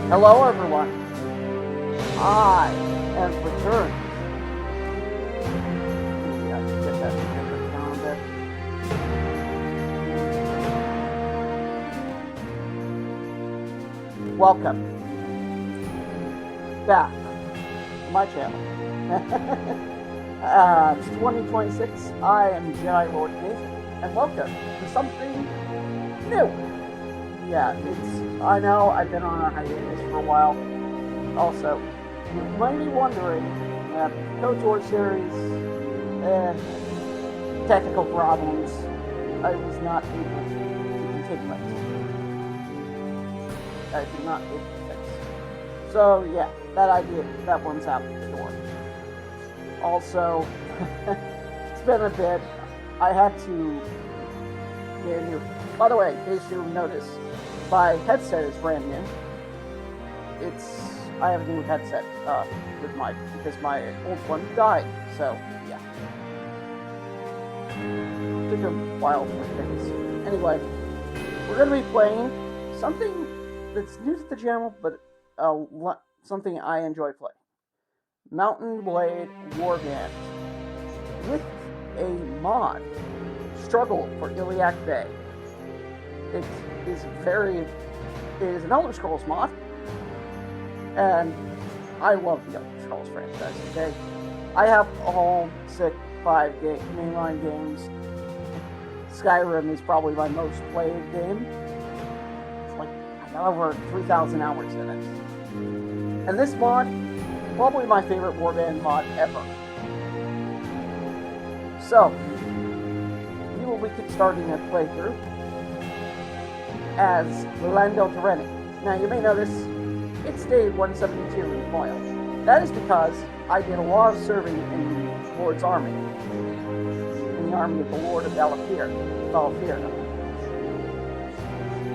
Hello, everyone. I am returned. Yeah, get that picture down a bit. Welcome back to my channel. It's 2026. I am Jedi Lord Nathan, and welcome to something new. Yeah, I know I've been on a hiatus for a while. Also, you might be wondering, KOTOR series, technical problems, I was not able to continue it. I did not able to fix. So yeah, that one's out the door. Also, it's been a bit. I had to get a new. By the way, in case you notice, my headset is brand new. I have a new headset because my old one died. So yeah, took a while for things. Anyway, we're gonna be playing something that's new to the channel, but something I enjoy playing: Mountain Blade Warband with a mod. Struggle for Illiac Bay. It is an Elder Scrolls mod, and I love the Elder Scrolls franchise. Okay, I have all 5 mainline games. Skyrim is probably my most played game. It's like I got over 3,000 hours in it, and this mod, probably my favorite Warband mod ever. So, we will be starting a playthrough as Direnni. Now, you may notice it's day 172 in Foil. That is because I did a lot of serving in the Lord's army, in the army of the Lord of Valafir.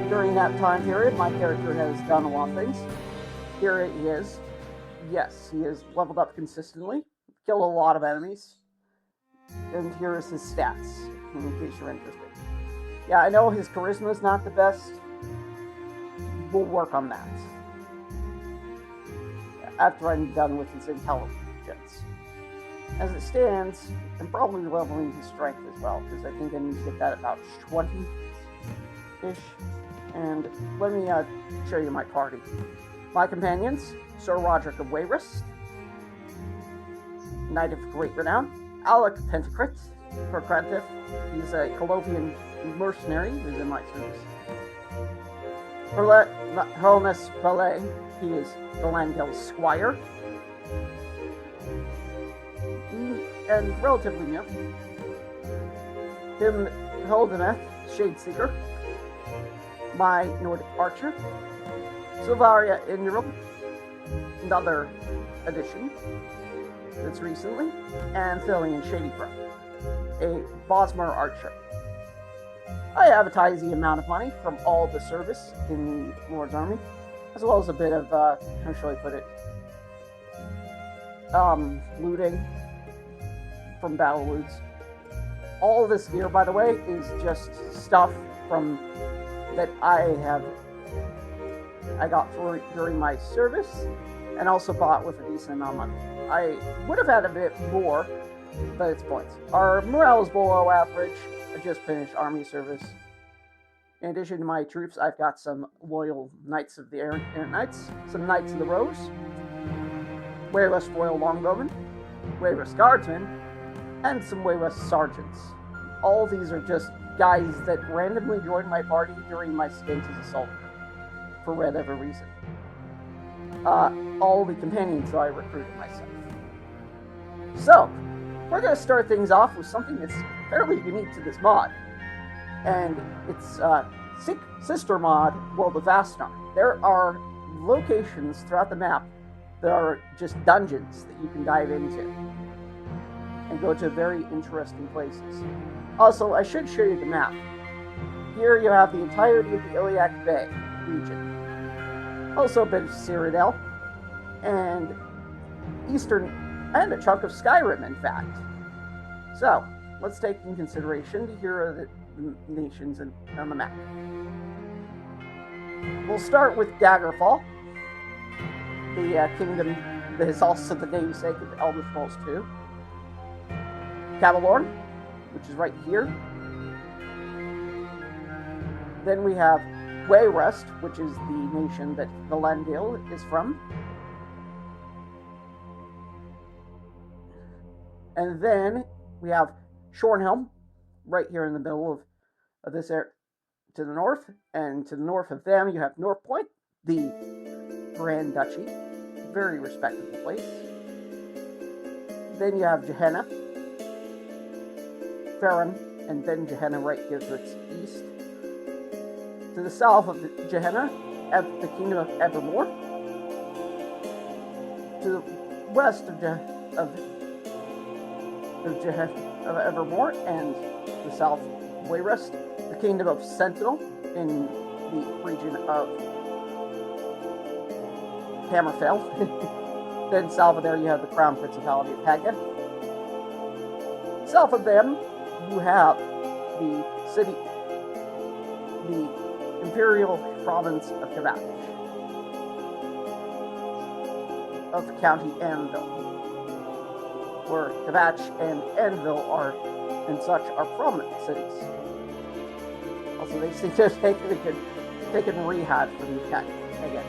During that time period, my character has done a lot of things. Here he is. Yes, he has leveled up consistently, killed a lot of enemies, and here is his stats, in case you're interested. Yeah, I know his charisma is not the best. We'll work on that after I'm done with his intelligence. As it stands, I'm probably leveling his strength as well, because I think I need to get that about 20-ish. And let me show you my party. My companions: Sir Roderick of Wayrest, Knight of Great Renown; Alec Pentacrit, Procrantif. He's a Colovian mercenary who's in my service. Helmus Ballet, he is the Langell's squire. And relatively new. Him Holdemeth, Shadeseeker, my Nordic archer. Silvaria Ingram, another addition that's recently, and Thillian Shadycrow, a Bosmer archer. I advertise the amount of money from all the service in the Lord's army, as well as a bit of, how shall I put it, looting from battle loots. All of this gear, by the way, is just stuff that I got during my service, and also bought with a decent amount of money. I would have had a bit more, but it's points. Our morale is below average. I just finished army service. In addition to my troops, I've got some loyal Knights of the Errant Knights, some Knights of the Rose, Wayrest Royal Longbowmen, Wayrest Guardsmen, and some Wayrest Sergeants. All these are just guys that randomly joined my party during my stint as a soldier, for whatever reason. All the companions that I recruited myself. So, we're going to start things off with something that's fairly unique to this mod. And it's sister mod, World of Vastnar. There are locations throughout the map that are just dungeons that you can dive into and go to very interesting places. Also, I should show you the map. Here you have the entirety of the Illiac Bay region. Also a bit of Cyrodiil, and a chunk of Skyrim, in fact. So, let's take in consideration here are the nations on the map. We'll start with Daggerfall, the kingdom that is also the namesake of Elder Scrolls 2. Cavalorn, which is right here. Then we have Wayrest, which is the nation that Valandil is from. And then we have Shornhelm, right here in the middle of this area to the north. And to the north of them, you have North Point, the Grand Duchy. Very respectable place. Then you have Gehenna, Farron, and then Gehenna right here to its east. To the south of Gehenna, the Kingdom of Evermore. To the west of Evermore and the south of Wayrest, the Kingdom of Sentinel in the region of Hammerfell. Then south of there you have the Crown Principality of Haga. South of them you have the Imperial Province of Kavach, of County Anvil, where Kavach and Anvil and such are prominent cities. Also, they seem to have taken rehab from the cat, I guess.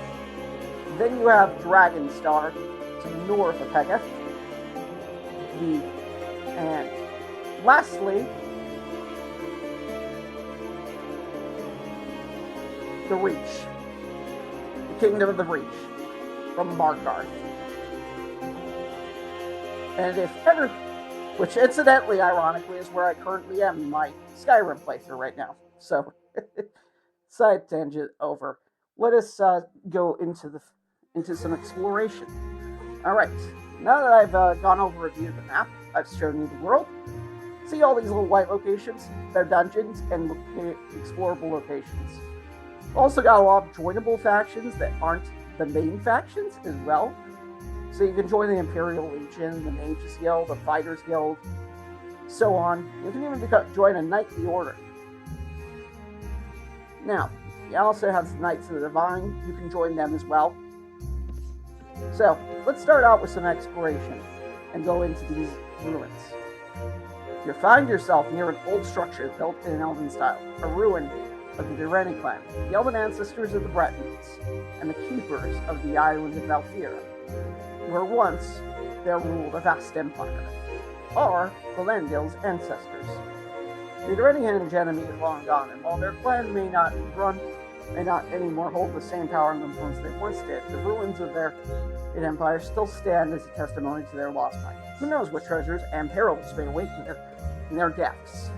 Then you have Dragonstar to the north of Hegeth. And lastly, the Reach. The Kingdom of the Reach from Markarth. And if ever, which incidentally, ironically, is where I currently am in my Skyrim playthrough right now. So, side tangent over. Let us go into some exploration. Alright, now that I've gone over a view of the map, I've shown you the world. See all these little white locations? They're dungeons and explorable locations. Also got a lot of joinable factions that aren't the main factions as well. So you can join the Imperial Legion, the Mages Guild, the Fighters Guild, so on. You can even join a Knightly Order. Now, you also have the Knights of the Divine. You can join them as well. So, let's start out with some exploration and go into these ruins. You find yourself near an old structure built in an Elven style, a ruin of the Direnni clan, the Elven ancestors of the Bretons, and the keepers of the island of Valfira, where once there ruled a vast empire, are Valandil's ancestors. The Direnni enemy is long gone, and while their clan may not anymore hold the same power and influence they once did, the ruins of their empire still stand as a testimony to their lost might. Who knows what treasures and perils may await in their depths?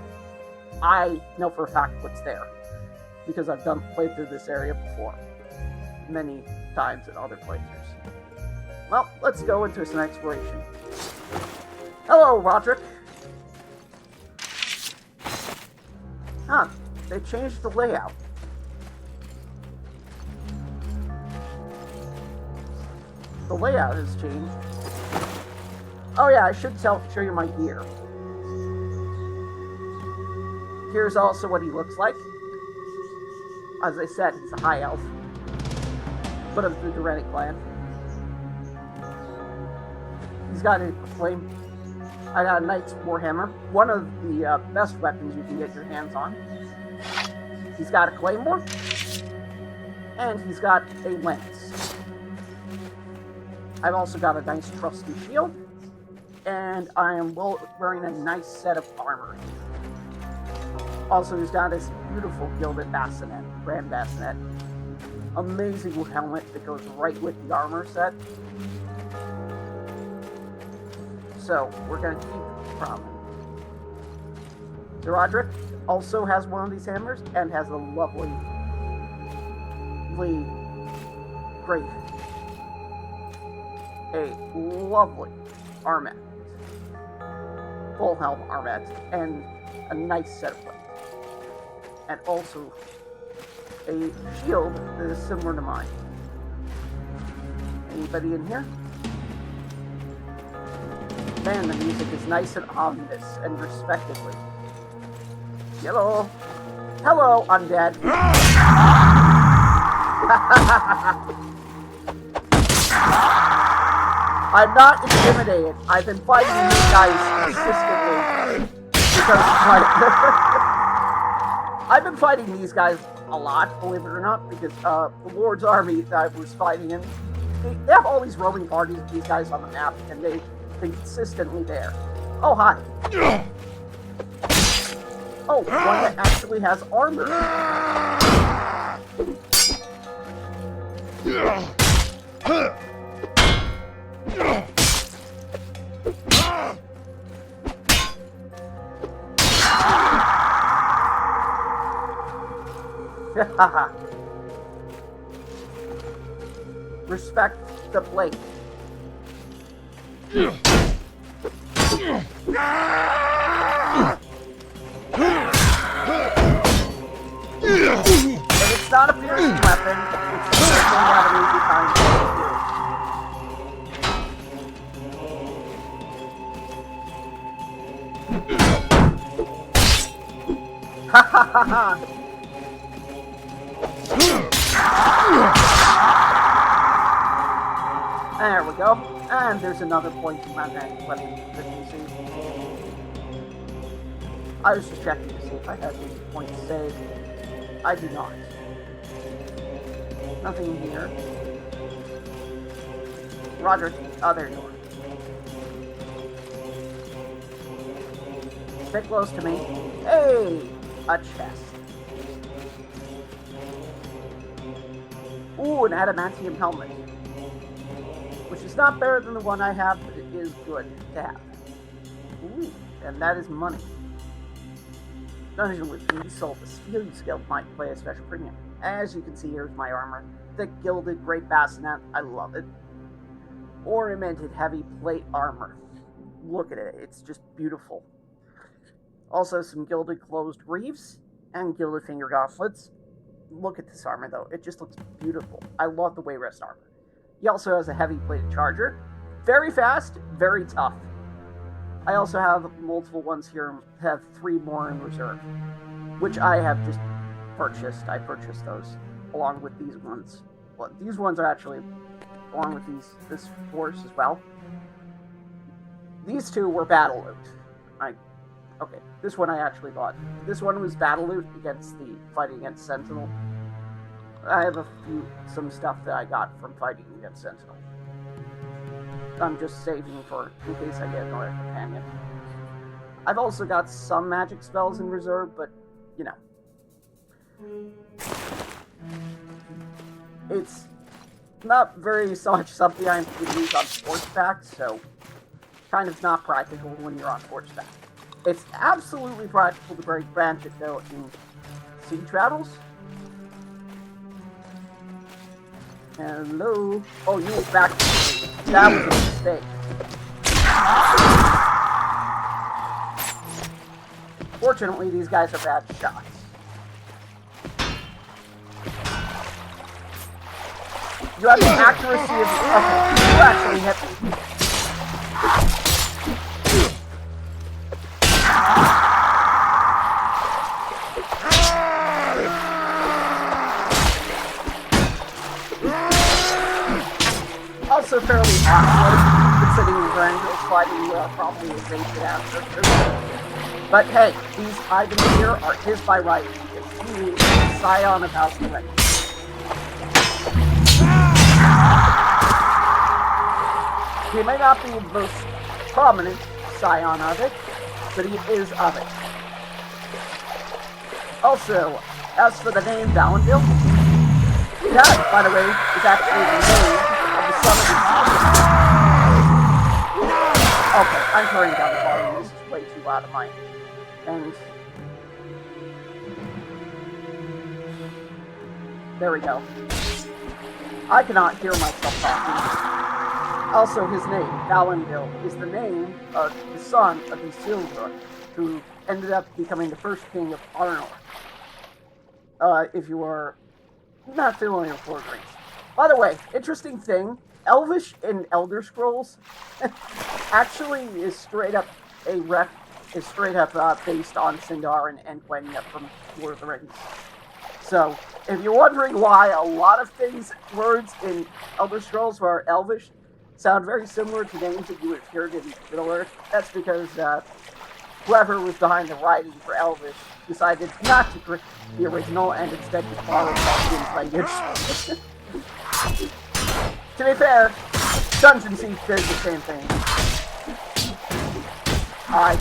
I know for a fact what's there, because I've played through this area before, many times in other playthroughs. Well, let's go into some exploration. Hello, Roderick. Huh, they changed the layout. The layout has changed. Oh yeah, I should show you my gear. Here's also what he looks like. As I said, he's a high elf, but of the Direnni clan. He's got a flame. I got a Knight's Warhammer, one of the best weapons you can get your hands on. He's got a claymore, and he's got a lance. I've also got a nice trusty shield, and I am wearing a nice set of armor. Also, he's got this beautiful gilded bassinet, grand bassinet. Amazing helmet that goes right with the armor set. So, we're going to keep from. Roderick also has one of these hammers and has a lovely, armet. Full helm armet and a nice set of weapons. And also a shield that is similar to mine. Anybody in here? Man, the music is nice and ominous and respectively. Hello. Hello, undead. I'm not intimidated. I've been fighting these guys consistently because I've been fighting these guys a lot, believe it or not, because the Lord's army that I was fighting in, they have all these roaming parties of these guys on the map, and they've been consistently there. Oh, hi. Oh, one that actually has armor. Respect the blade. And it's not a piercing weapon, it's just going to have an easy time to ha ha ha ha! There we go. And there's another point in my weapon efficiency. I was just checking to see if I had any points saved. I do not. Nothing here. Roger. Oh, there you are. Stay close to me. Hey! A chest. Ooh, an adamantium helmet. Which is not better than the one I have, but it is good to have. Ooh, and that is money. Dungeon with me sold. The stealing skill might play a special premium. As you can see, here's my armor. Thick gilded great bassinet. I love it. Ornamented heavy plate armor. Look at it. It's just beautiful. Also some gilded closed greaves and gilded finger gauntlets. Look at this armor though. It just looks beautiful. I love the Wayrest armor. He also has a heavy plated charger. Very fast, very tough. I also have multiple ones here, have 3 more in reserve, which I have just purchased. I purchased those along with these ones. Well, these ones are actually along with this horse as well. These 2 were battle loot. Okay, this one I actually bought. This one was battle loot against the fighting against Sentinel. I have some stuff that I got from fighting against Sentinel. I'm just saving for in case I get another companion. I've also got some magic spells in reserve, but you know, it's not very so much something I can use on horseback, so kind of not practical when you're on horseback. It's absolutely practical to break branch it though in sea travels. Hello. Oh, you went back. That was a mistake. Fortunately, these guys are bad shots. You have the accuracy of... Okay, you actually hit me. Also fairly awkward, considering the Grandville's fighting probably a basic after. But hey, these items here are his by right, because he is a scion of House Direnni. He may not be the most prominent scion of it, but he is of it. Also, as for the name Valenville, that, by the way, is actually the name of the son of his sister. Okay, I'm turning down the volume. This is way too loud of mine. And there we go. I cannot hear myself talking. Also, his name, Valenville, is the name of the son of Isildur, who ended up becoming the first king of Arnor. If you are not familiar with Lord of the Rings. By the way, interesting thing, Elvish in Elder Scrolls actually is straight up based on Sindarin and Quenya from Lord of the Rings. So, If you're wondering why a lot of words in Elder Scrolls are Elvish sound very similar to names that you would hear in Middle-earth, that's because whoever was behind the writing for Elvish decided not to correct the original and instead to borrow Tolkien's language. To be fair, Dungeon Siege did the same thing. Alright.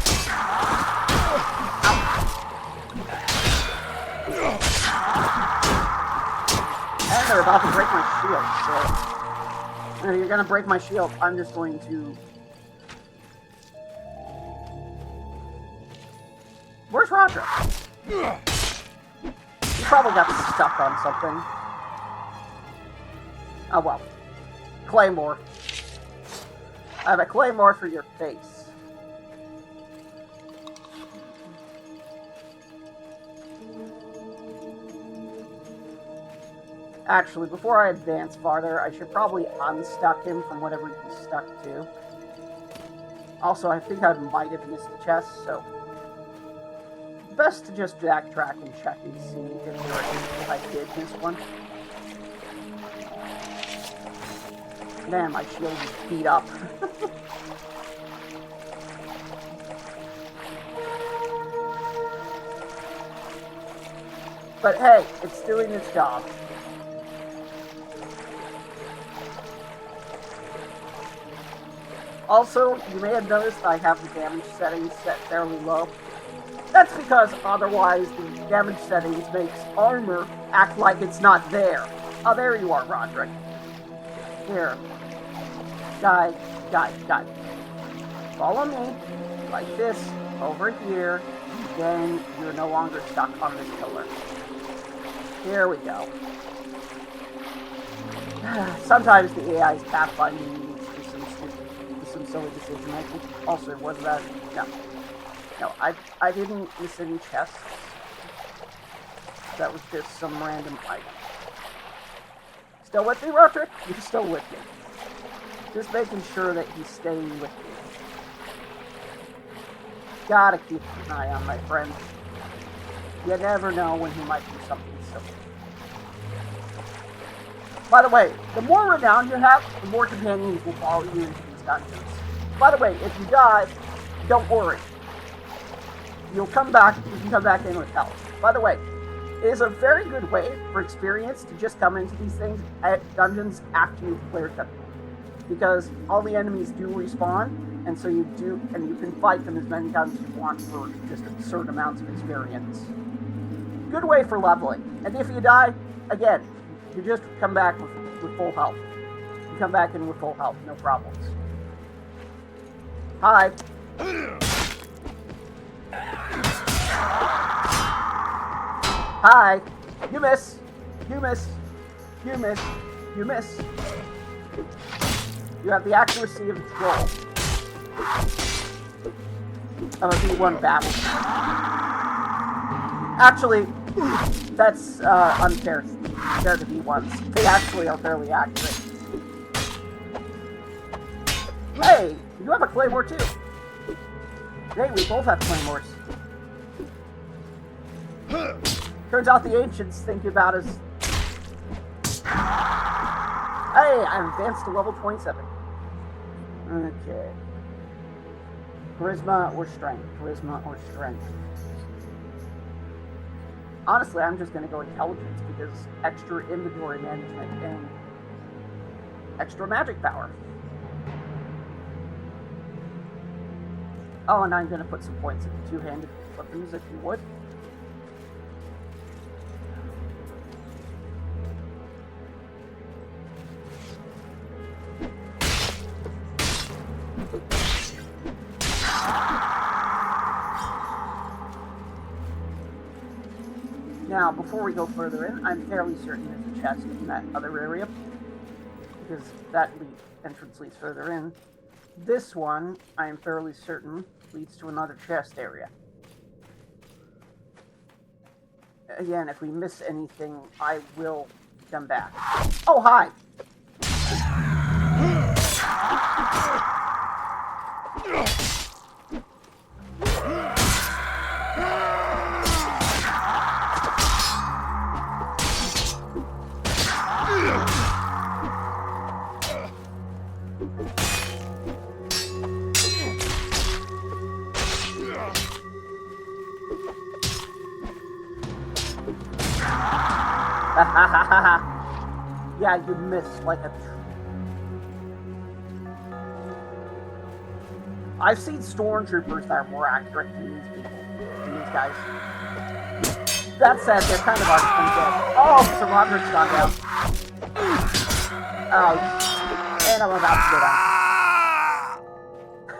And they're about to break my shield, so... You're gonna break my shield, I'm just going to... Where's Roger? He probably got stuck on something. Oh well. Claymore. I have a claymore for your face. Actually, before I advance farther, I should probably unstuck him from whatever he's stuck to. Also, I think I might have missed the chest, so... Best to just backtrack and check and see if I did miss one. Man, my shield is beat up. But hey, it's doing its job. Also, you may have noticed I have the damage settings set fairly low. That's because otherwise the damage settings makes armor act like it's not there. Oh, there you are, Roderick. Here. Guy. Follow me. Like this. Over here. Then you're no longer stuck on this pillar. Here we go. Sometimes the AI's pathfinding leads to some silly decision making. Also, was that... No, I didn't miss any chests. That was just some random item. Still with me, Roderick? You're still with me. Just making sure that he's staying with me. Gotta keep an eye on my friend. You never know when he might do something silly. By the way, the more renown you have, the more companions will follow you into these dungeons. By the way, if you die, don't worry. You can come back in with health. By the way, it is a very good way for experience to just come into these things at dungeons after you've cleared them. Because all the enemies do respawn, and so you can fight them as many times as you want for just absurd amounts of experience. Good way for leveling. And if you die, again, you just come back with full health. You come back in with full health, no problems. Hi. Hi. You miss. You miss. You miss. You miss. You have the accuracy of its roll. Of a V1 battle. Actually, that's unfair compared to V1s. They actually are fairly accurate. Hey, you have a claymore too. Great, we both have claymores. Turns out the ancients think about us. Hey, I advanced to level 27. Okay. Charisma or strength? Charisma or strength? Honestly, I'm just going to go intelligence because extra inventory management and extra magic power. Oh, and I'm going to put some points into two-handed weapons if you would. Now, before we go further in, I'm fairly certain there's a chest in that other area, because that entrance leads further in. This one, I am fairly certain, leads to another chest area. Again, if we miss anything, I will come back. Oh, hi! Yeah, you missed like a... I've seen stormtroopers that are more accurate than these people, than these guys. That said, they're kind of already dead. Oh, Sir Roderick's gone down. Oh, and I'm about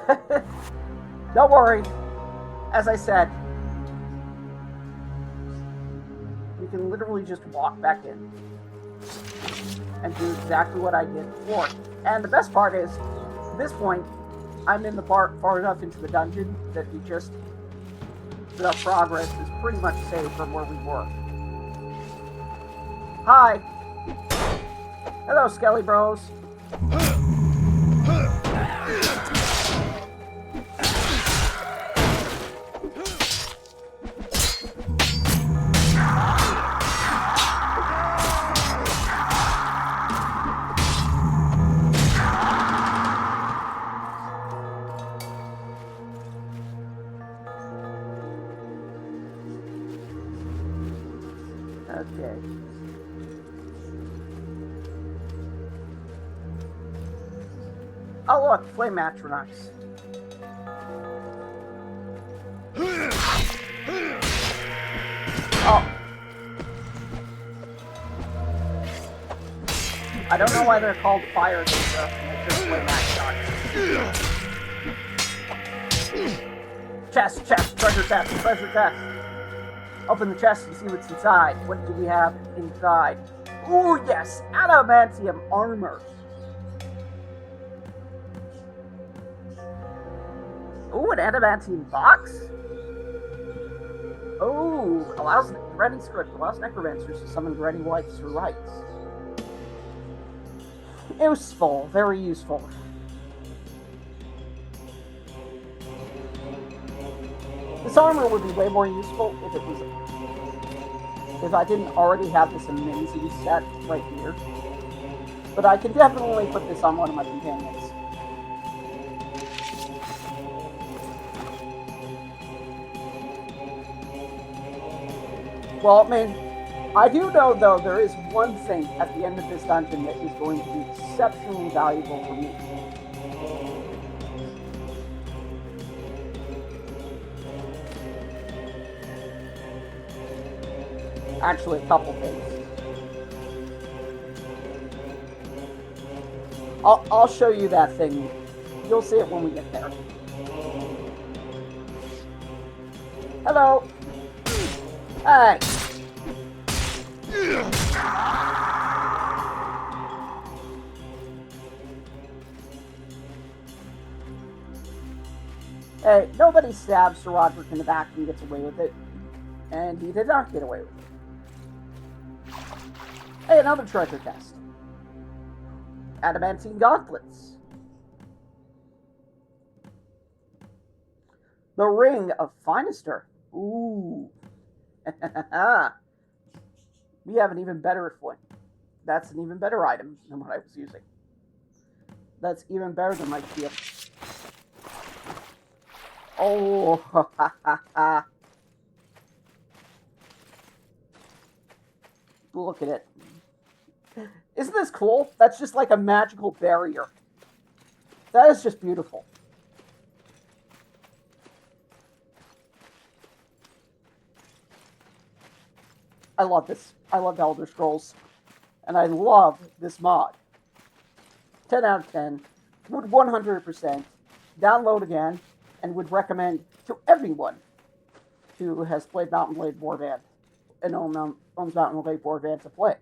to go down. Don't worry. As I said, you can literally just walk back in and do exactly what I did before. And the best part is, at this point, I'm in the part far enough into the dungeon that the progress is pretty much saved from where we were. Hi! Hello, Skelly Bros. Okay. Oh look, flame atronachs. Oh. I don't know why they're called fire things, they're just flame atronachs. Chest, treasure chest. Open the chest and see what's inside. What do we have inside? Ooh, yes! Adamantium armor. Ooh, an adamantium box? Ooh, allows Direnni script. Allows necromancers to summon Direnni wights or rights. Useful. Very useful. This armor would be way more useful if I didn't already have this amazing set right here. But I can definitely put this on one of my companions. Well, I mean, I do know, though, there is one thing at the end of this dungeon that is going to be exceptionally valuable for me. Actually, a couple things. I'll show you that thing. You'll see it when we get there. Hello. Hey. Hey, nobody stabs Sir Roderick in the back and gets away with it. And he did not get away with it. Hey, another treasure chest. Adamantine gauntlets. The Ring of Finister. Ooh. We have an even better one. That's an even better item than what I was using. That's even better than my shield. Oh, ha ha ha. Look at it. Isn't this cool? That's just like a magical barrier. That is just beautiful. I love this. I love Elder Scrolls. And I love this mod. 10 out of 10. Would 100% download again and would recommend to everyone who has played Mountain Blade Warband and owns Mountain Blade Warband to play.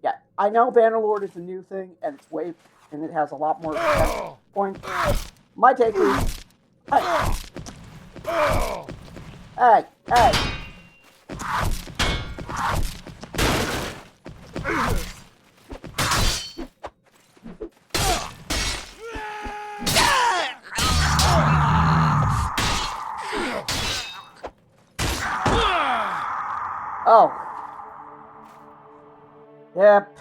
Yeah, I know Bannerlord is a new thing, and it's and it has a lot more points. My take is, hey. Oh. Yep.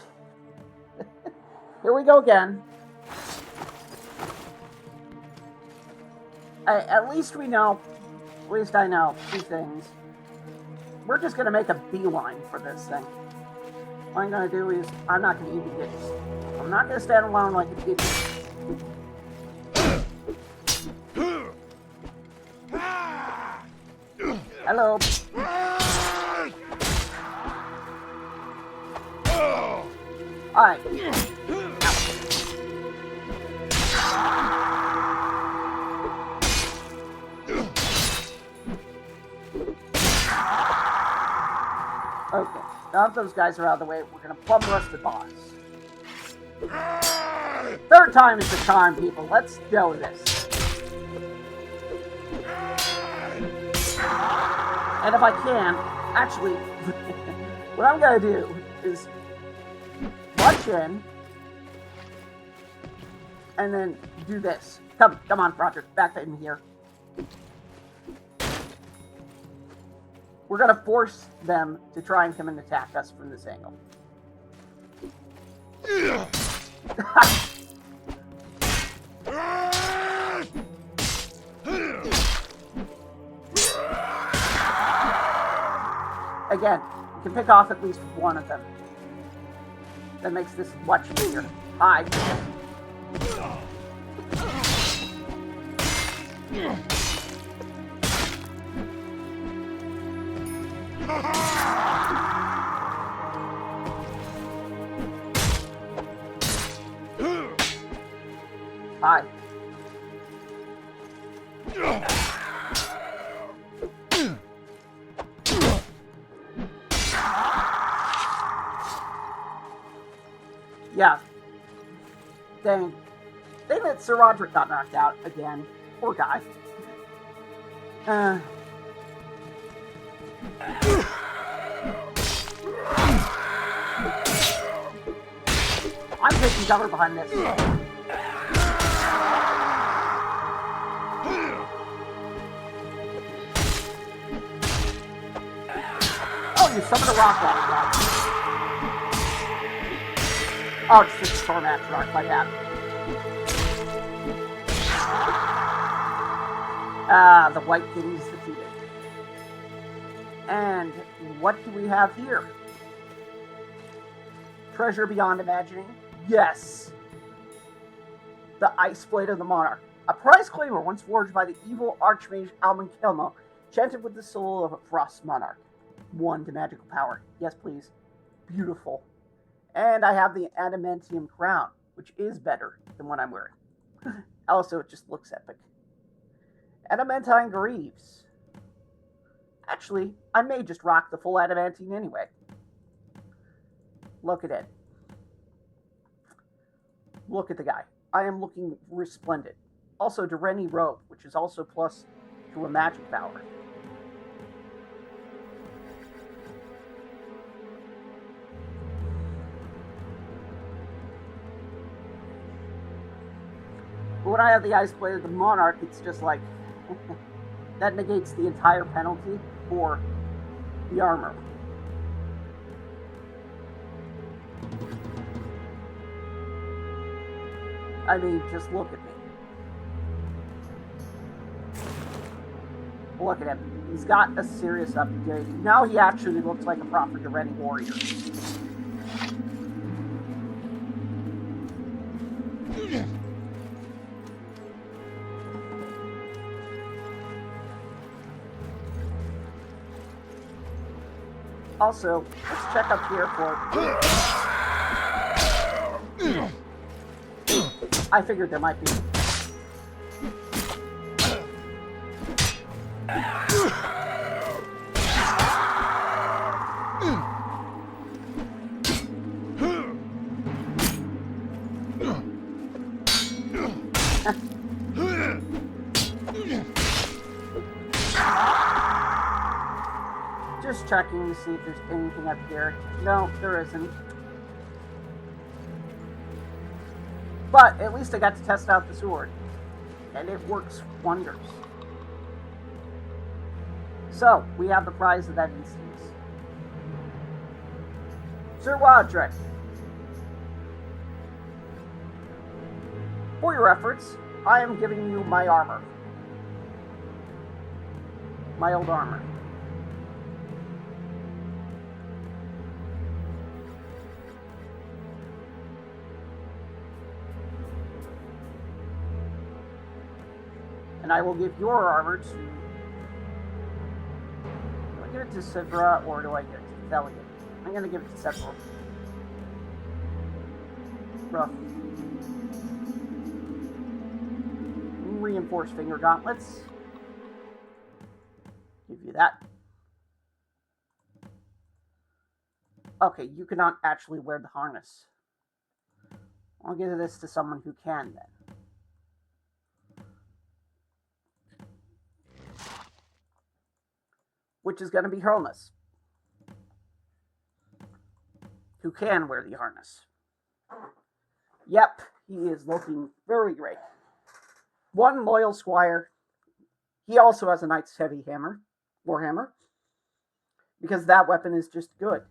Here we go again. At least we know, at least I know, two things. We're just going to make a beeline for this thing. What I'm going to do is, I'm not going to eat idiots. I'm not going to stand alone like an idiot. Hello. Alright. Okay, now that those guys are out of the way, we're gonna plumb rush the boss. Third time is the charm, people. Let's go with this. And if I can, actually, what I'm gonna do is punch in and then do this. Come on, Roger, back in here. We're gonna force them to try and come and attack us from this angle. Again, you can pick off at least one of them. That makes this much easier. Hi. Hi. Yeah. Dang that Sir Roderick got knocked out again. Poor guy. I'm taking cover behind this. Oh, you summoned a rock rock. Oh, it's just a storm axe rock, my bad. The White Kitty's defeated. And what do we have here? Treasure beyond imagining? Yes! The Ice Blade of the Monarch. A prize claimer once forged by the evil Archmage Alman Kelmo, enchanted with the soul of a Frost Monarch. 1 to magical power. Yes, please. Beautiful. And I have the Adamantium Crown, which is better than what I'm wearing. Also, it just looks epic. Adamantine Greaves. Actually, I may just rock the full Adamantine anyway. Look at it. Look at the guy. I am looking resplendent. Also, Direnni Robe, which is also plus to a magic power. But when I have the Ice Blade of the Monarch, it's just like, that negates the entire penalty for the armor. I mean, just look at me. Look at him. He's got a serious upgrade. Now he actually looks like a proper Direnni warrior. Also, let's check up here for... I figured there might be... Just checking to see if there's anything up here. No, there isn't. But at least I got to test out the sword. And it works wonders. So, we have the prize of that instance. Sir Roderick, for your efforts, I am giving you my armor. My old armor. And I will give your armor to... Do I give it to Sidra or do I give it to Delegate? I'm going to give it to Sidra. Rough. Reinforced finger gauntlets. Give you that. Okay, you cannot actually wear the harness. I'll give this to someone who can then. Which is going to be Hurlness, who can wear the harness. Yep, he is looking very great. One loyal squire. He also has a Knight's Heavy Hammer, Warhammer, because that weapon is just good.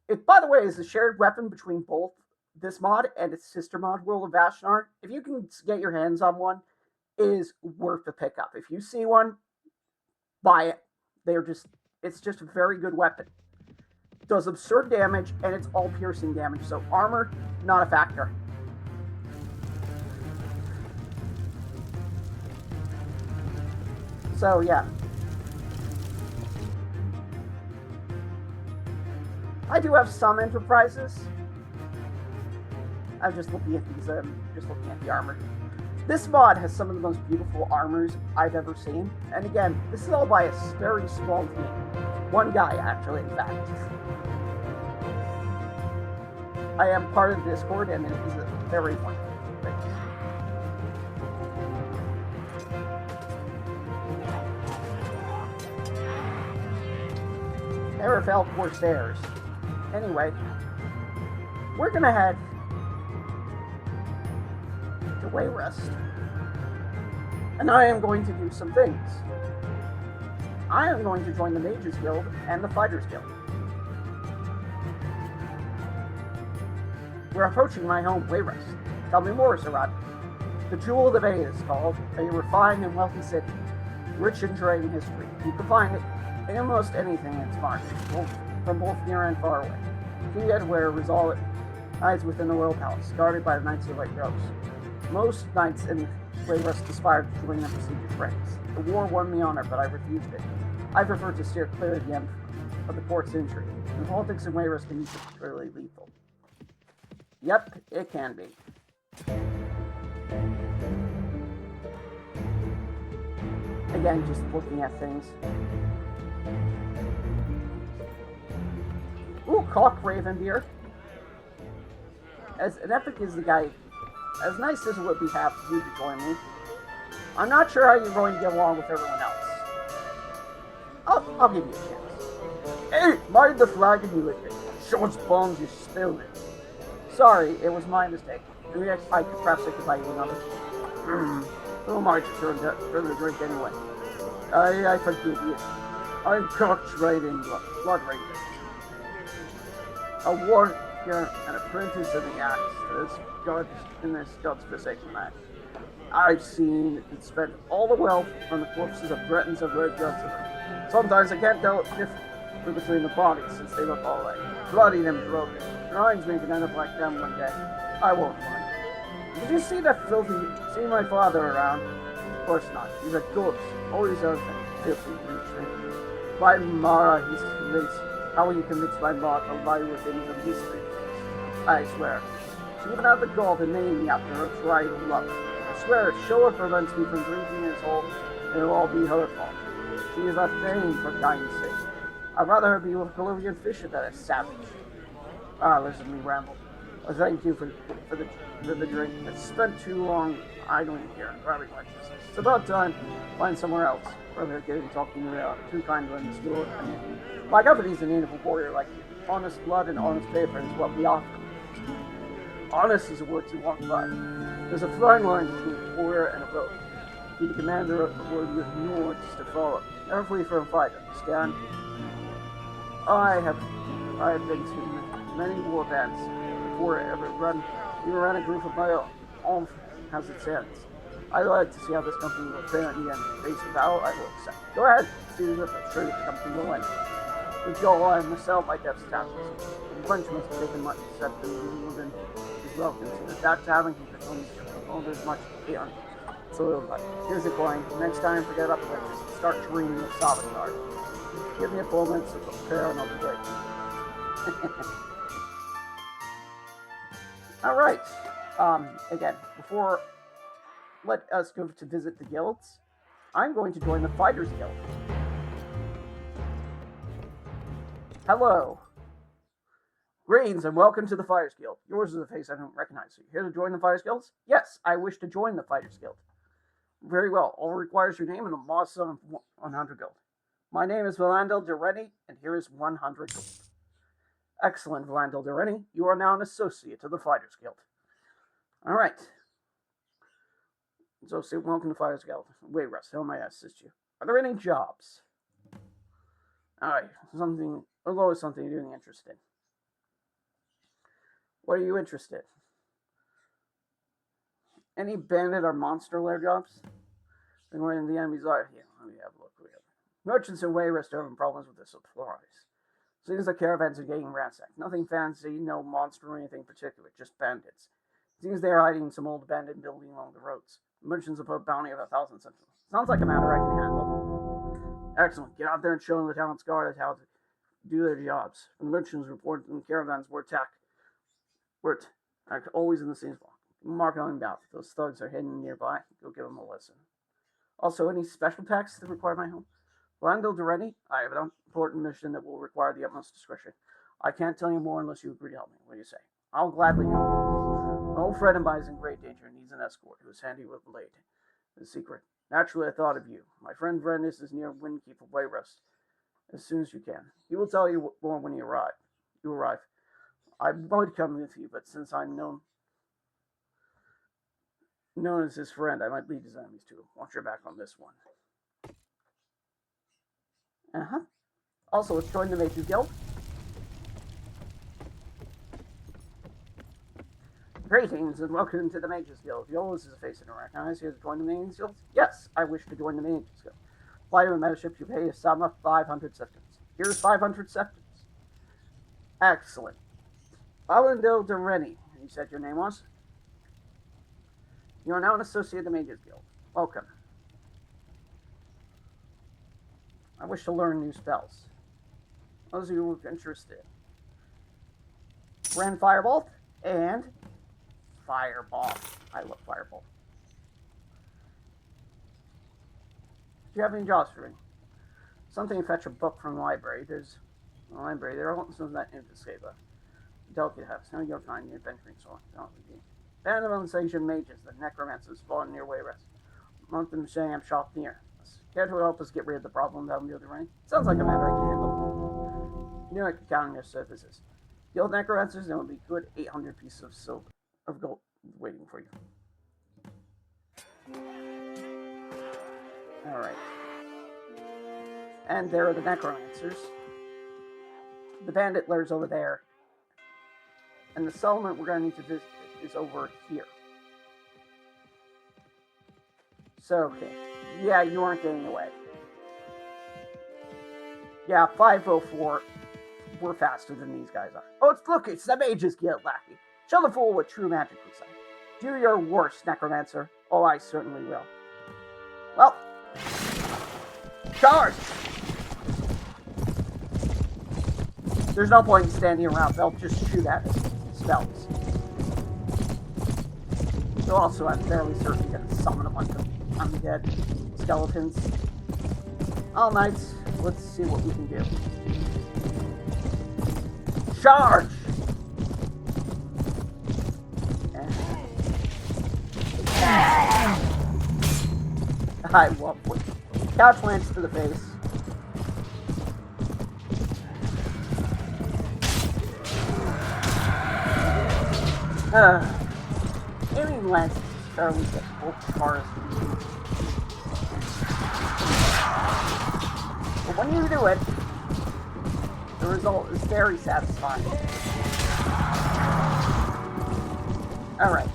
It, by the way, is a shared weapon between both this mod and its sister mod, World of Vashnar. If you can get your hands on one, it is worth the pickup. If you see one, buy it. It's just a very good weapon. It does absurd damage, and it's all piercing damage, so armor, not a factor. So, yeah. I do have some enterprises. I'm just looking at these, just looking at the armor. This mod has some of the most beautiful armors I've ever seen. And again, this is all by a very small team. One guy, actually, in fact. I am part of the Discord, and it is a very wonderful thing. Arafel Corsairs. Anyway, we're gonna head to Wayrest, and I am going to do some things. I am going to join the Mages Guild and the Fighters Guild. We're approaching my home, Wayrest. Tell me more, Sarad. The Jewel of the Bay is called, a refined and wealthy city, rich in trade and history. You can find it in almost anything in its markets, from both near and far away. King Edward resides within the Royal Palace, guarded by the Knights of the White Rose. Most knights in Wayrest aspired to join the prestigious ranks. The war won me honor, but I refused it. I prefer to steer clear of the end of the court's intrigue. And politics in Wayrest can be particularly lethal. Yep, it can be. Again, just looking at things. Ooh, Cock Ravenbeer. As an epic as the guy, as nice as it would be have you to join me, I'm not sure how you're going to get along with everyone else. I'll give you a chance. Hey, mind the flagon, you idiot. Short's bones, you spilled it. Sorry, it was my mistake. Perhaps I could buy you another. Who am I to turn the drink anyway? I forgive you. I'm cocked right in blood right there. A warrior and apprentice of the axe in this god's-forsaken land. I've seen and spent all the wealth on the corpses of Bretons of red guns. Sometimes I can't tell the difference between the bodies since they look all like bloody and broken. Drawings may end up like them one day. I won't mind. Did you see that see my father around? Of course not. He's a corpse. Always a filthy creature. By Mara, he's convinced. How will you convince my Ma to lie with him in the mystery? I swear. She even had the gall to name me after her tried love. I swear, if Showa prevents me from drinking his hole, it'll all be her fault. She is a thing for kind's sake. I'd rather her be with Peruvian Fisher than a savage. Listen to me ramble. Thank you for the drink. It's spent too long idling here, grabbing lectures. It's about time to find somewhere else. Rather getting talking around too kind in the school. My company's a native warrior like you. Honest blood and honest paper is what we offer. Honest is a word to walk by. There's a fine line between a warrior and a rogue. Be the commander of the word you have no orders to follow. Never flee from a fight, understand? I have been to many war bands before I ever ran a group of my own. All has its ends. I like to see how this company will fare in the end. Face of battle, I will accept. Go ahead, see the difference. Sure, the company will win. With Joel, I myself, my debt's taxes. The French must have taken much, except in within his Welcome to the Dark Tavern. Oh, there's much here. So, here's your coin. Next time, forget about the lectures and start dreaming of Salvatore. Give me a full minute to prepare and I'll be great. Alright. Again, before let us go to visit the guilds, I'm going to join the Fighters Guild. Hello. Greetings and welcome to the Fighters Guild. Yours is a face I don't recognize. Are you here to join the Fighters Guild? Yes, I wish to join the Fighters Guild. Very well. All requires your name and a mod sum of 100 gold. My name is Direnni, and here is 100 gold. Excellent, Direnni. You are now an associate of the Fighters Guild. Alright. So, welcome to the Fighters Guild. Wait, Russ, how may I assist you? Are there any jobs? Alright, always something you're doing interested in. What are you interested in? Any bandit or monster lair jobs? Then we're in the enemies are here. Let me have a look. Merchants and wayrest are having problems with the supplies. Seems like caravans are getting ransacked. Nothing fancy, no monster or anything particular, just bandits. Seems they are hiding in some old abandoned building along the roads. Merchants have put a bounty of 1,000 sentinels. Sounds like a matter I can handle. Excellent. Get out there and show them the town's guard how to do their jobs. When the merchants report and caravans were attacked, always in the same spot. Mark it on your mouth. If those thugs are hidden nearby, go give them a lesson. Also, any special tasks that require my help? Direnni, I have an important mission that will require the utmost discretion. I can't tell you more unless you agree to help me. What do you say? I'll gladly help. My old friend of mine is in great danger and needs an escort who is handy with blade. The secret. Naturally, I thought of you. My friend Brandis is near Windkeep of Wayrest. As soon as you can. He will tell you more when you arrive. I would come with you, but since I'm known as his friend, I might lead his enemies too. Watch your back on this one. Also, let's join the Mages Guild. Greetings and welcome to the Mages Guild. Yours is a face I don't recognize. Here to join the Mages Guild? Yes, I wish to join the Mages Guild. Apply to a membership, you pay a sum of 500 septums. Here's 500 septums. Excellent. Direnni, you said your name was? You are now an associate of the Mages Guild. Welcome. I wish to learn new spells. Those of you who are interested. Ren Firebolt and Fireball. I love Fireball. Do you have any jobs for me? Something to fetch a book from the library. There's a library. There are some of that escape. Delicate house. Now you'll find the adventuring soul. Band of Unsatian mages, the necromancers spawn near Wayrest. Month and Sham shop near. Care to help us get rid of the problem down the other rain? Sounds like a matter I can handle. You know I can count on your services. Guild necromancers, there will be good 800 pieces of silver of gold waiting for you. Alright. And there are the necromancers. The bandit lair's over there. And the settlement we're going to need to visit is over here. So, okay. Yeah, you aren't getting away. Yeah, 504. We're faster than these guys are. Oh, it's the Mages Guild, lackey. Show the fool what true magic looks like. Do your worst, necromancer. Oh, I certainly will. Well, charge! There's no point in standing around. They'll just shoot at us. Spells. So also, I'm fairly certain you're going to summon a bunch of undead skeletons. All knights, let's see what we can do. Charge! I love what couch lance to the face. Aiming lance is fairly difficult as far as but when you do it, the result is very satisfying. Alright.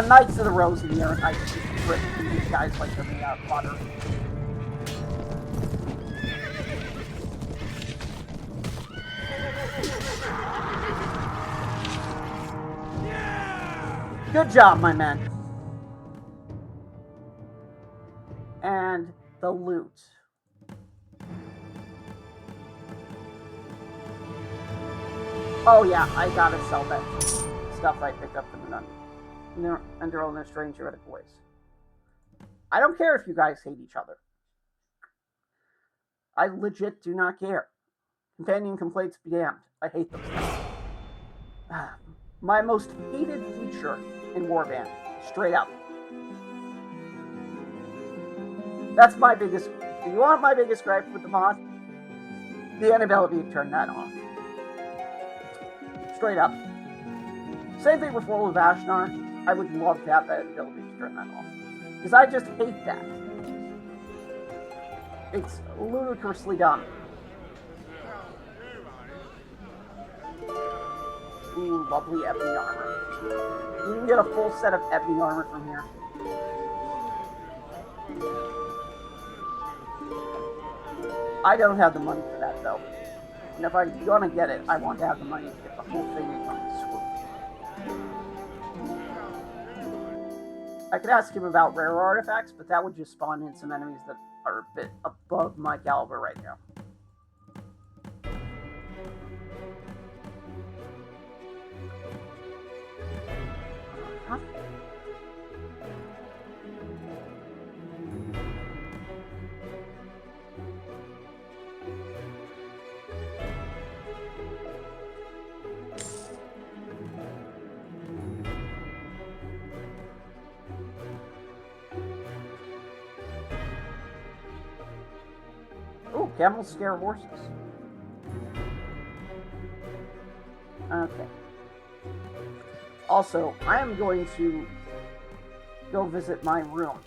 Knights of the Rose in here, and I just rip these guys like they're made out of butter. Good job, my men. And the loot. Oh yeah, I gotta sell that stuff I picked up from the Underworld in a strange heretical ways. I don't care if you guys hate each other. I legit do not care. Companion complaints be damned. I hate those things. My most hated feature in Warband. Straight up. That's my biggest... Do you want my biggest gripe with the mod? The inability to turn that off. Straight up. Same thing with Roll of Ashnar. I would love to have that ability to turn that off. Because I just hate that. It's ludicrously dumb. Ooh, lovely ebony armor. You can get a full set of ebony armor from here. I don't have the money for that, though. And if I'm gonna get it, I want to have the money to get the whole thing in one swoop. I could ask him about rare artifacts, but that would just spawn in some enemies that are a bit above my caliber right now. Huh? Oh, camels scare horses. Okay. Also, I am going to go visit my room.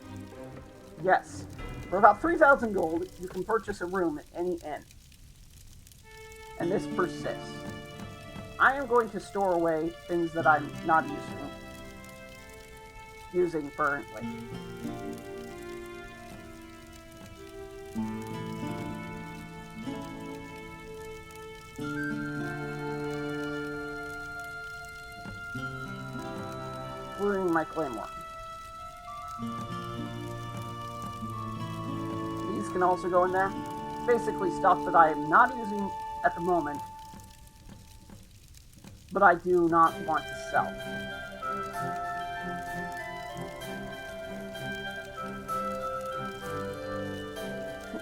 Yes, for about 3,000 gold, you can purchase a room at any inn. And this persists. I am going to store away things that I'm not using currently. Including my claymore. These can also go in there. Basically stuff that I am not using at the moment, but I do not want to sell.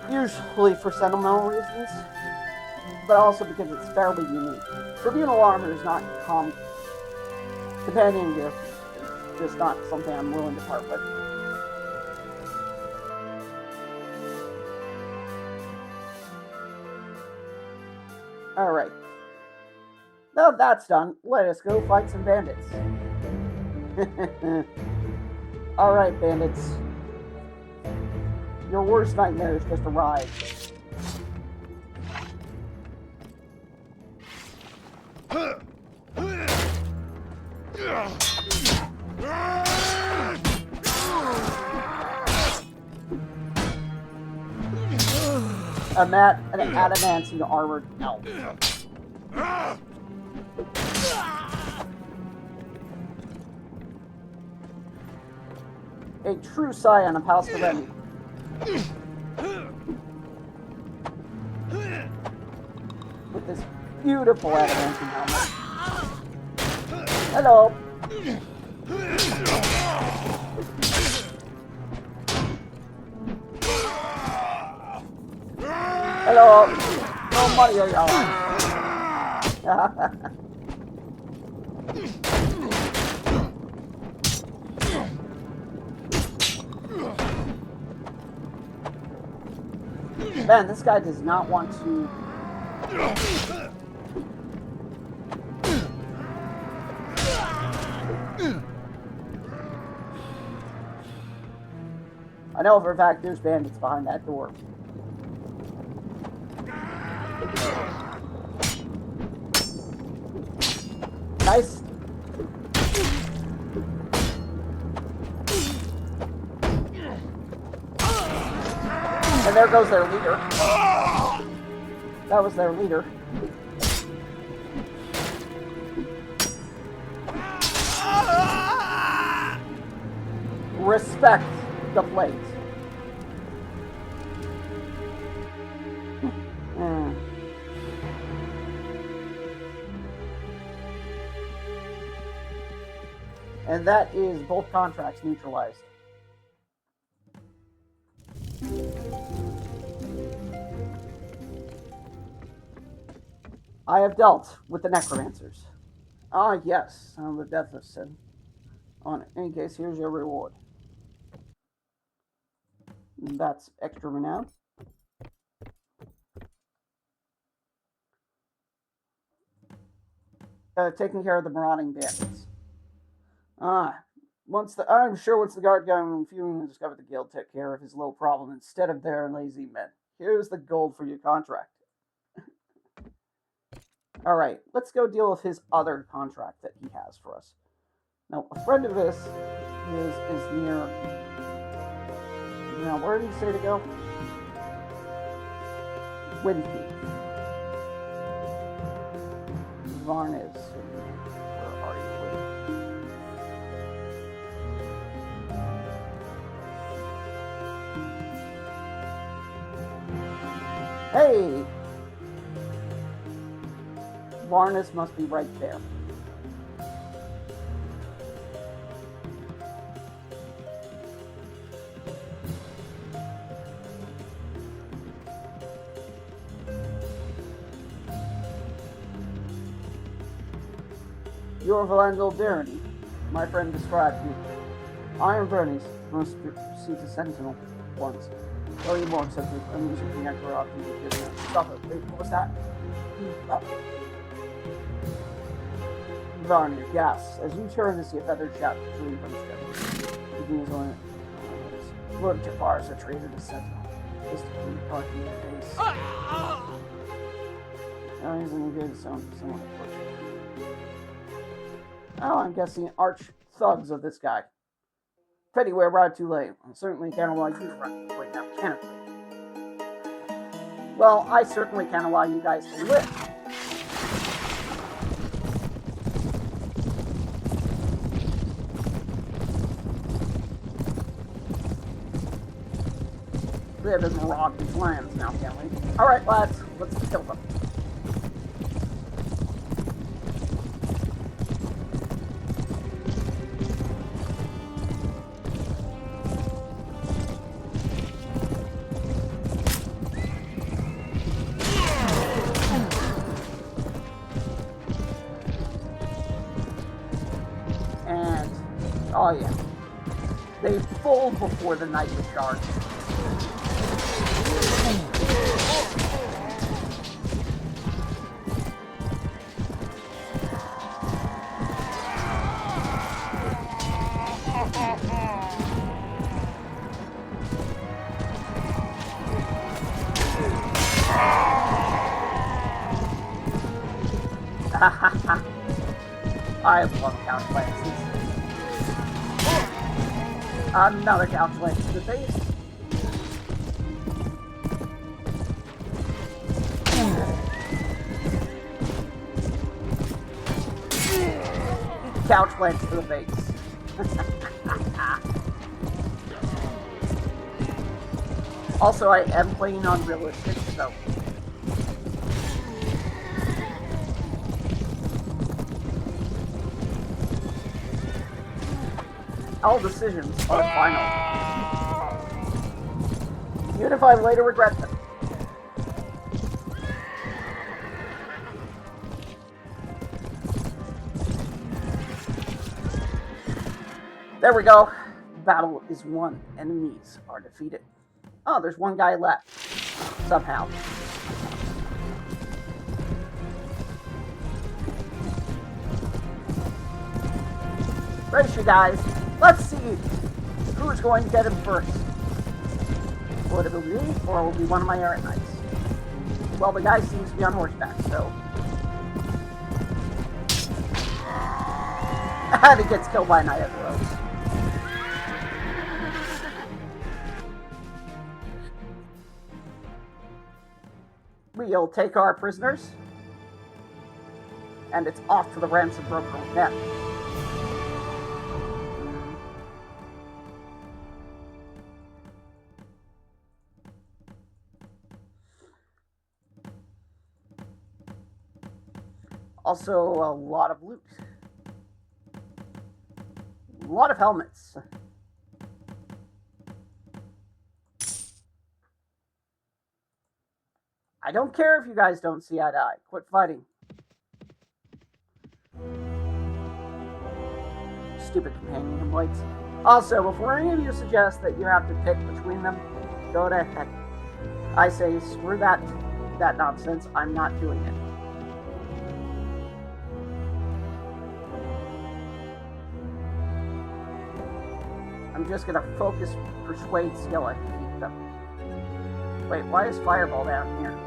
Usually for sentimental reasons, but also because it's fairly unique. Tribunal armor is not common. Companion gear. Just not something I'm willing to part with. Alright. Now that's done, let us go fight some bandits. Alright, bandits. Your worst nightmare has just arrived. An adamantine armored elf. A true scion of House Direnni. With this beautiful adamantine helmet. Hello. Hello. No money, y'all. Man, this guy does not want to. I know for a fact there's bandits behind that door. Nice. there goes their leader. That was their leader. Respect the plate. And that is both contracts neutralized. I have dealt with the necromancers. Ah, yes, on the death of sin. In any case, here's your reward. That's extra renown. Taking care of the marauding bandits. I'm sure once the guard gang Fume discovered the guild took care of his little problem instead of their lazy men. Here's the gold for your contract. Alright, let's go deal with his other contract that he has for us. Now, a friend of his is near... Now, where did he say to go? Wind Peak. Varnes. Where are you? Hey! Varnes must be right there. You're Valandil Direnni. My friend described you. Iron Bernice must see the Sentinel once. Tell you more except for I'm using the nectar off you. Stop it. Wait, what was that? Varnir, yes. As you turn to see a feathered shaft flee from the sky. The beams on it. Lord Jafar is a traitor to Sentinel. Just to keep talking in your face. Now he's in a good someone unfortunate. Oh, I'm guessing arch thugs of this guy. Pity we arrived too late. I certainly can't allow you to run right now, can it? Well, I certainly can't allow you guys to live. Live as rock these lands now, can't we? Alright, lads, let's kill them. Oh yeah. They fold before the knight was charged. I love couch lances. Another couch lance to the face. Couch lance to the face. Also, I am playing on realistic, so. All decisions are final. Even if I later regret them. There we go. Battle is won. Enemies are defeated. Oh, there's one guy left. Somehow. Brace you guys. Let's see who's going to get him first. Will it be me, or will it be one of my errant knights? Well, the guy seems to be on horseback, so... And he gets killed by a knight at the road. you'll take our prisoners, and it's off to the ransom broker with them. Also, a lot of loot. A lot of helmets. I don't care if you guys don't see eye to eye. Quit fighting. Stupid companion employees. Also, before any of you suggest that you have to pick between them, go to heck. I say, screw that nonsense. I'm not doing it. I'm just gonna focus persuade skill and keep them. Wait, why is Fireball down here?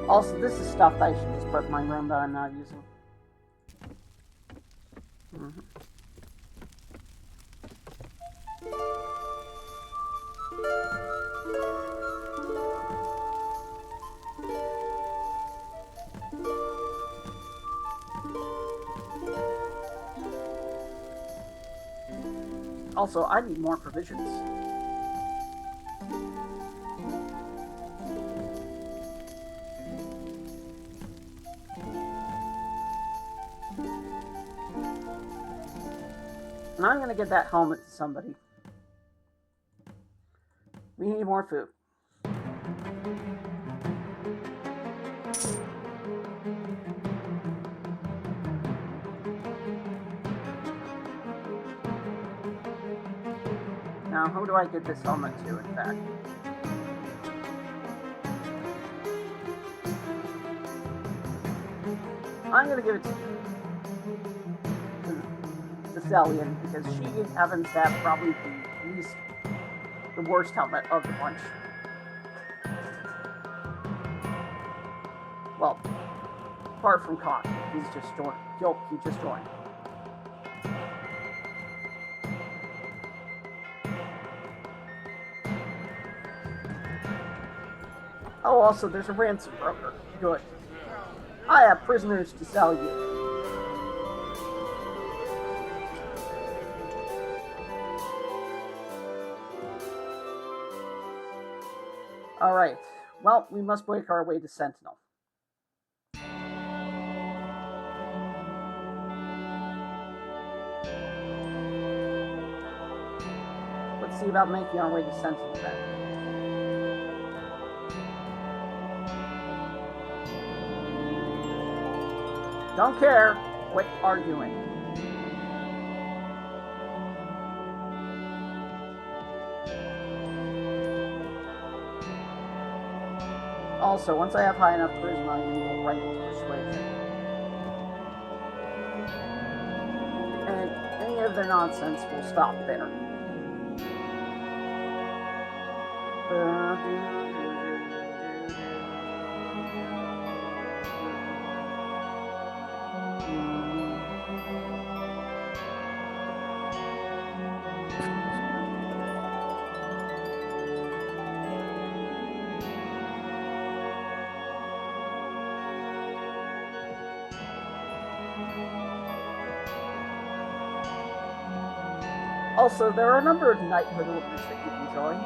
Also, this is stuff that I should just put in my room that I'm not using. Also, I need more provisions. And I'm going to give that helmet to somebody. We need more food. Now, who do I give this helmet to, in fact? I'm going to give it to Cellian, because she happens to have probably the worst helmet of the bunch. Well, apart from Con, he just joined. Oh, also, there's a ransom broker. Good. I have prisoners to sell you. Alright, well, we must break our way to Sentinel. Let's see about making our way to Sentinel then. Don't care, quit arguing. Also, once I have high enough charisma, I can go right into persuasion. And any of their nonsense will stop there. Also, there are a number of knighthood orders that you can join.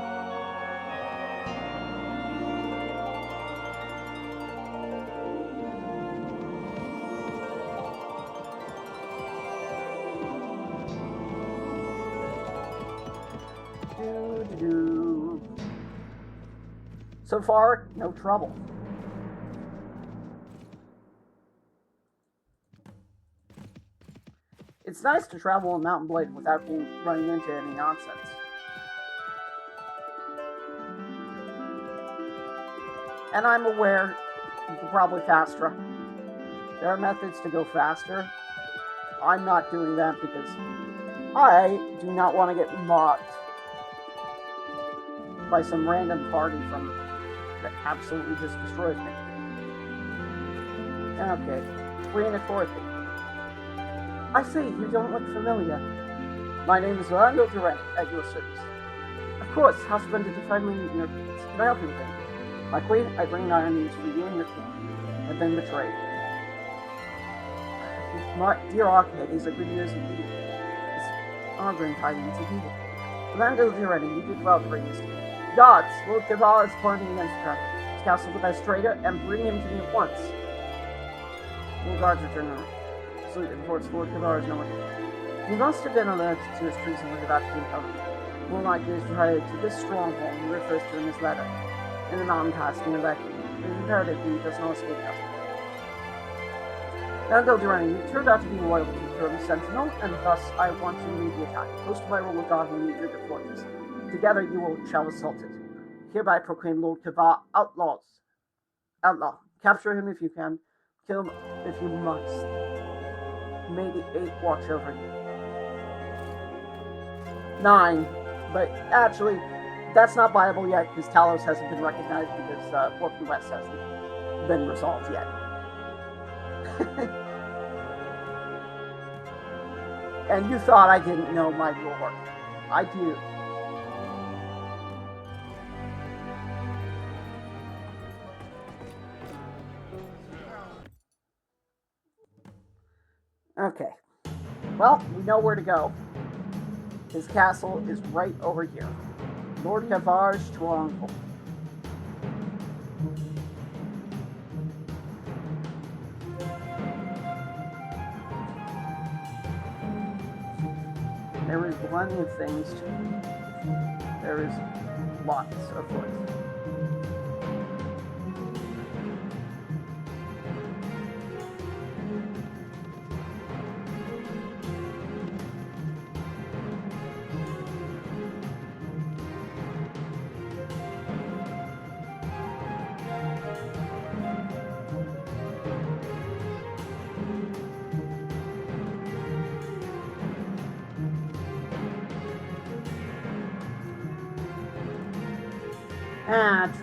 So far, no trouble. It's nice to travel on Mountain Blade without running into any nonsense. And I'm aware you can probably fast travel. There are methods to go faster. I'm not doing that because I do not want to get mocked by some random party that absolutely just destroys me. Okay, reinforcing. I say, you don't look familiar. My name is Direnni, at your service. Of course, how splendid to finally meet your kids. Can I help you with anything? My queen, I bring dire news for you and your king. Have been betrayed. My dear Arcade is a good news indeed. It's honoring tidings indeed. Direnni, you did well to bring this to me. Gods, Lord Kavala is plotting against her. Castle the best traitor, and bring him to me at once. All guards return home. Salute and reports Lord Kavala is no one. He must have been alerted to his treason when about to be covered. Moonlight is retired to this stronghold he refers to in his letter. In the mountain pass near Illiac, it is imperative he does not escape us. Direnni, you turned out to be loyal to the Throne Sentinel, and thus I want to lead the attack. Close to my rule of God will meet your fortress. Together you shall assault it. Hereby proclaim Lord Kavala outlaw. Capture him if you can. Kill him if you must. May the 8 watch over you. 9. But actually, that's not viable yet because Talos hasn't been recognized because Working West hasn't been resolved yet. And you thought I didn't know my lore. I do. Okay. Well, we know where to go. His castle is right over here. Lord Kavala's stronghold. There is plenty of things to do. There is lots of foot.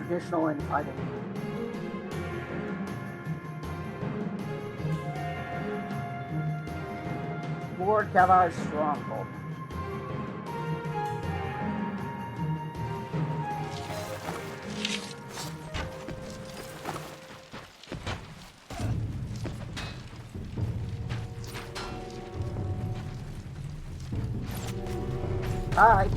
Traditional infighting. Lord Kavala's stronghold. Hi.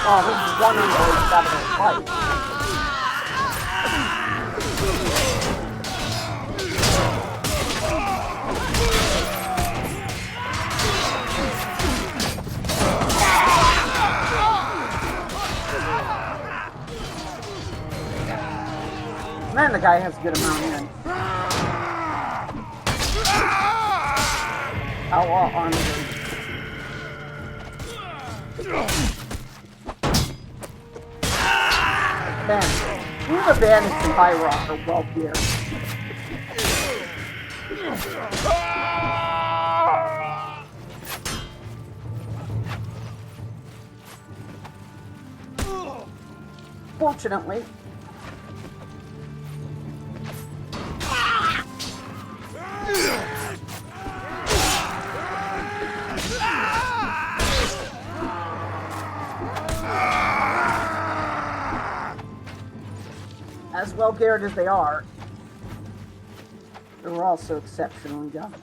Oh, this is one unbelievable fight. Man, the guy has a good amount in. Outlaw armor. Bandits. Even the bandits in High Rock are well geared. Fortunately, as well geared as they are, they're also exceptionally young.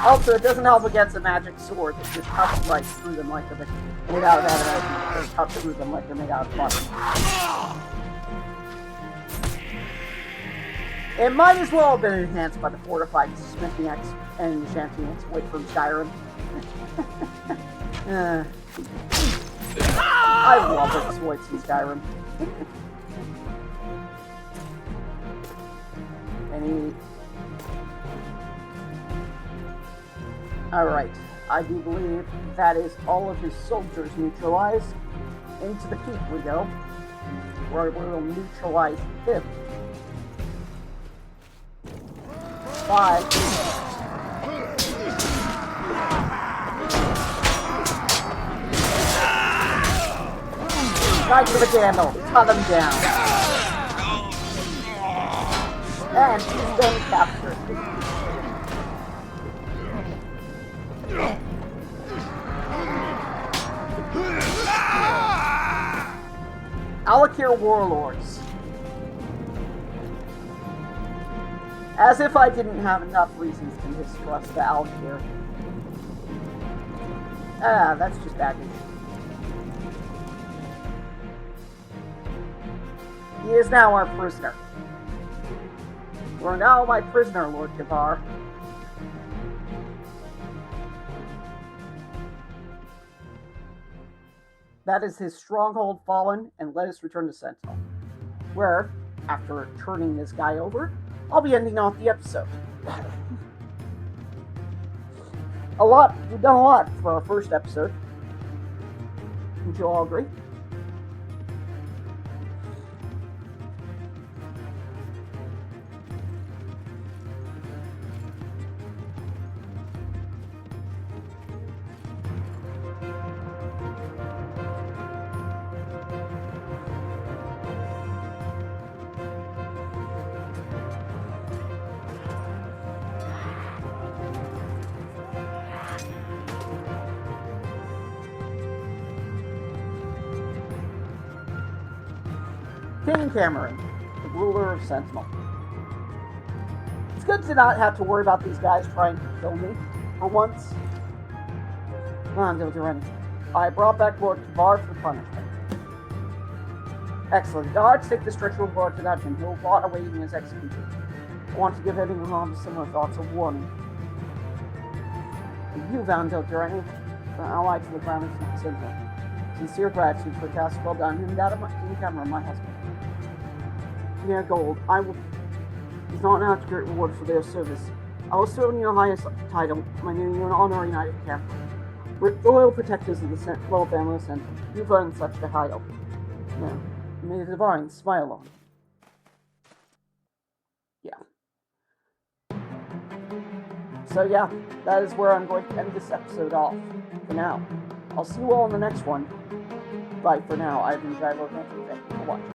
Also, it doesn't help against a magic sword that just cuts right through them like they're made out of adamant, or cuts through them like they're made out of butter. It might as well have been enhanced by the fortified smithing X and enchanting exploit from Skyrim. I love exploits in Skyrim. Alright, I do believe that is all of his soldiers neutralized. Into the keep we go, where we will neutralize him. 5. Right to the candle, cut him down. And he's been captured. Illiac warlords. As if I didn't have enough reasons to mistrust the Illiac. That's just baggage. He is now our prisoner. You are now my prisoner, Lord Kavar. That is his stronghold fallen, and let us return to Sentinel. Where, after turning this guy over, I'll be ending off the episode. We've done a lot for our first episode. Don't you all agree? King Cameron, the ruler of Sentinel. It's good to not have to worry about these guys trying to kill me, for once. Direnni. I brought back Lord Kavar for punishment. Excellent. Guards, take this treacherous lord to dungeon. He will rot awaiting his execution. I want to give anyone on similar thoughts a warning. And you, Direnni, an ally to the crown of Sentinel. Sincere gratitude for a task well done, and that of King Cameron, my husband. Mere gold. Is not an great reward for their service. I will serve in your highest title, my name you an honorary knight of Cameron. Royal protectors of the royal family of Sentinel. You've earned such a title. Now, may the divine smile on you. Yeah. So yeah, that is where I'm going to end this episode off. For now. I'll see you all in the next one. Bye for now. I've been Driver. Thank you for watching.